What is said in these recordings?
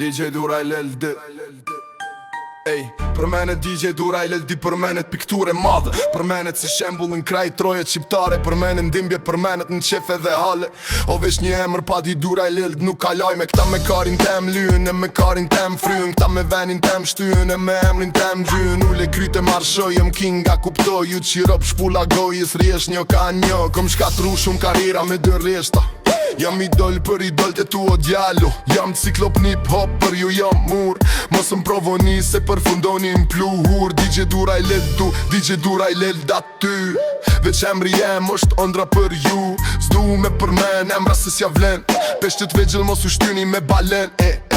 DJ Duraj LLD. Ej, për menet DJ Duraj LLD, për menet pikture madhe, për menet si shembullin kraj troje qiptare, për menet ndimbje, për menet në qefe dhe hale. O vesh një emër pa di Duraj LLD nuk kaloj me këta me karin tem lyën e me karin tem fryën, këta me venin tem shtyën e me emrin tem gjyën. Ule kryte marshoj, jëm kinga kuptoj, ju qirop shpula gojës rjesh një ka një. Kom shkatru shumë karira me dë rjeshta, jam idol për idol të tu o djallo. Jam ciklop nip hop për ju jam mur, mos më provoni se përfundoni në pluhur. DJ Duraj LLD, DJ Duraj LLD aty, veç emri jem është ondra për ju. Zdu me përmen, emra se s'ja vlen, peshtet vegjel mos u shtyni me balen.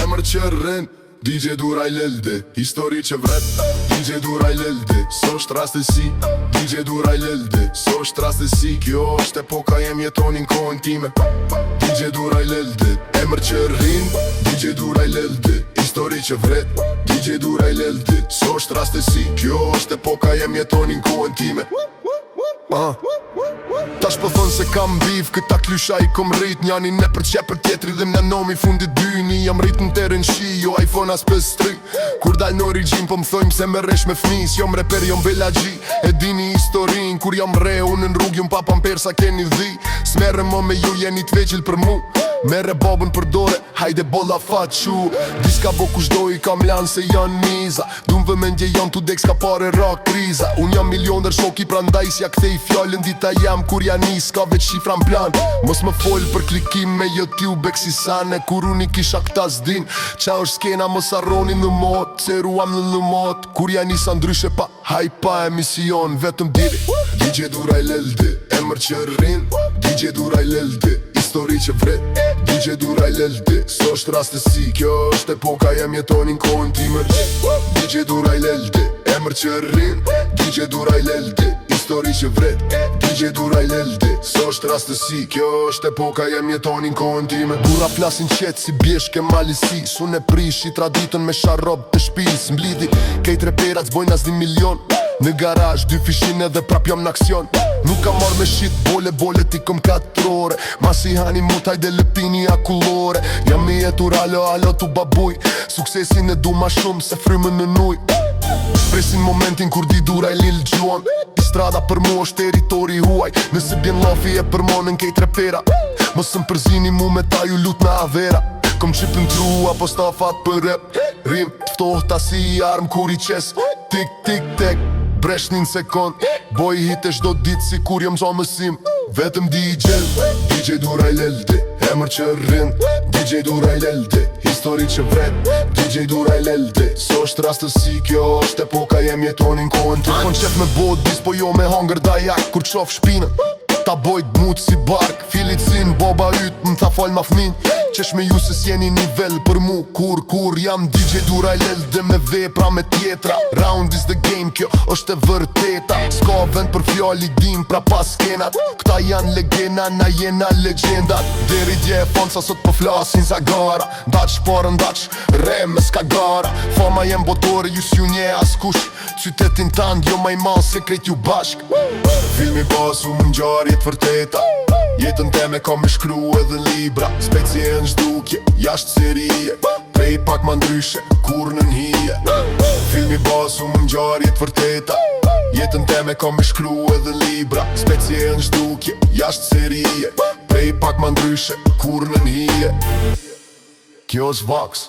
Emër që rrin, DJ Duraj LLD, histori që vret. DJ Duraj LLD, s'osht rastësi. DJ Duraj LLD, s'osht rastësi. Kjo është epoka jem jetonin kohën time. DJ Duraj LLD, emër që rrin. DJ Duraj LLD, histori që vret. DJ Duraj LLD, s'osht rastësi. Kjo është epoka jem jetonin kohën time. Tash po thonë se kam bif, këta klysha i kom rrit. Njani ne për qepër tjetri dhe më nomi fundit dyni. Jam rrit në terën shi, jo iPhone as PS3. Kur dal në origjin po më thojmë se me resh me fnis. Jom reper, jom bella G, e dini historin. Kur jam re, unë në rrug, jom pa pampersa keni dhi. Smerre mo me ju, jeni t'veqil për mu. Mere babën për dore, hajde bolla faqu. Diska bo kush do i kam lanë se janë miza. Dun vëmendje janë tu dek s'ka pare ra kriza. Unë jam milioner shoki prandaj s'ja kthej fjallën. Dita jam kur janë nis, ka veç shifra m'plan. Mos më folë për klikim me YouTube e kësisane. Kur unë i kisha këta zdin, qa është skena mos arroni në mot. Ceruam në mot, kur janë nisa ndryshe pa hajpa emision. Vetëm diri, DJ Duraj LLD, emër që rrin. DJ Duraj LLD, histori që vret. DJ Duraj LLD, s'osht rastësi. Kjo është epoka jem jetonin kohën time. DJ Duraj LLD, emër që rrin. DJ Duraj LLD, histori që vret. DJ Duraj LLD, s'osht rastësi. Kjo është epoka jem jetonin kohën time. Bura flasin qetë si bjeshke malisi. Sun e prish i traditën me sharob të shpis. Mblidi, kejt reperat zbojnë as 1 milion. Në garaj, 2 fishin edhe prap jam në aksion. Nuk kam marrë me shit, bole ti kom 4 ore. Mas i hani mut hajde lëpini akullore. Jam i jetur alo tu babuj. Suksesin e du ma shumë se frymën në nuj. Presin momentin kur di Duraj lil gjuan. Strada për mu është teritori huaj. Nëse bjen lafi e përmonën kejt repera. Mos më përzini mu me ta ju lut në avera. Kom qip në tru apo stafat për rap. Rim t'ftohta si i arm kur i qes. Tik tik tek, bresh 1 sekund. Boj hit e shdo dit si kur jom zon mësim. Vetëm DJ Duraj LLD, emër që rrin. DJ Duraj LLD, histori që vret. DJ Duraj LLD, s'osht rastësi. Kjo është epoka jem jetonin kohën time. Kon qef me bot bis po jo me hangër dajak. Kur qof shpinën, ta bojt mut si bark. Filit sin, boba yt, më tha fal ma fmin. Qesh me ju se s'jeni nivel për mu. Kur jam DJ Duraj LLD me vepra me tjetra. Round is the game, kjo është e vërteta. S'ka vend për fjalli dim pra pas skenat. Këta janë legena, na jena legendat. Deri dje e fonca sot po flasin za gara. Ndaq parën ndaq, rem s'ka gara. Fama jem botore, ju s'ju nje as kush. Qytetin tand, jo ma i man se krejt ju bashk. Filmi basu më ngjarjet vërteta. Jetën teme kam me shkru edhe libra. Specie në zhdukje, jashtë serije. Prej pak ma ndryshe, kur në nhije. Filmi basu më ngjarjet vërteta. Jetën teme kam me shkru edhe libra. Specie në zhdukje, jashtë serije. Prej pak ma ndryshe, kur në nhije. Kjo është Vox.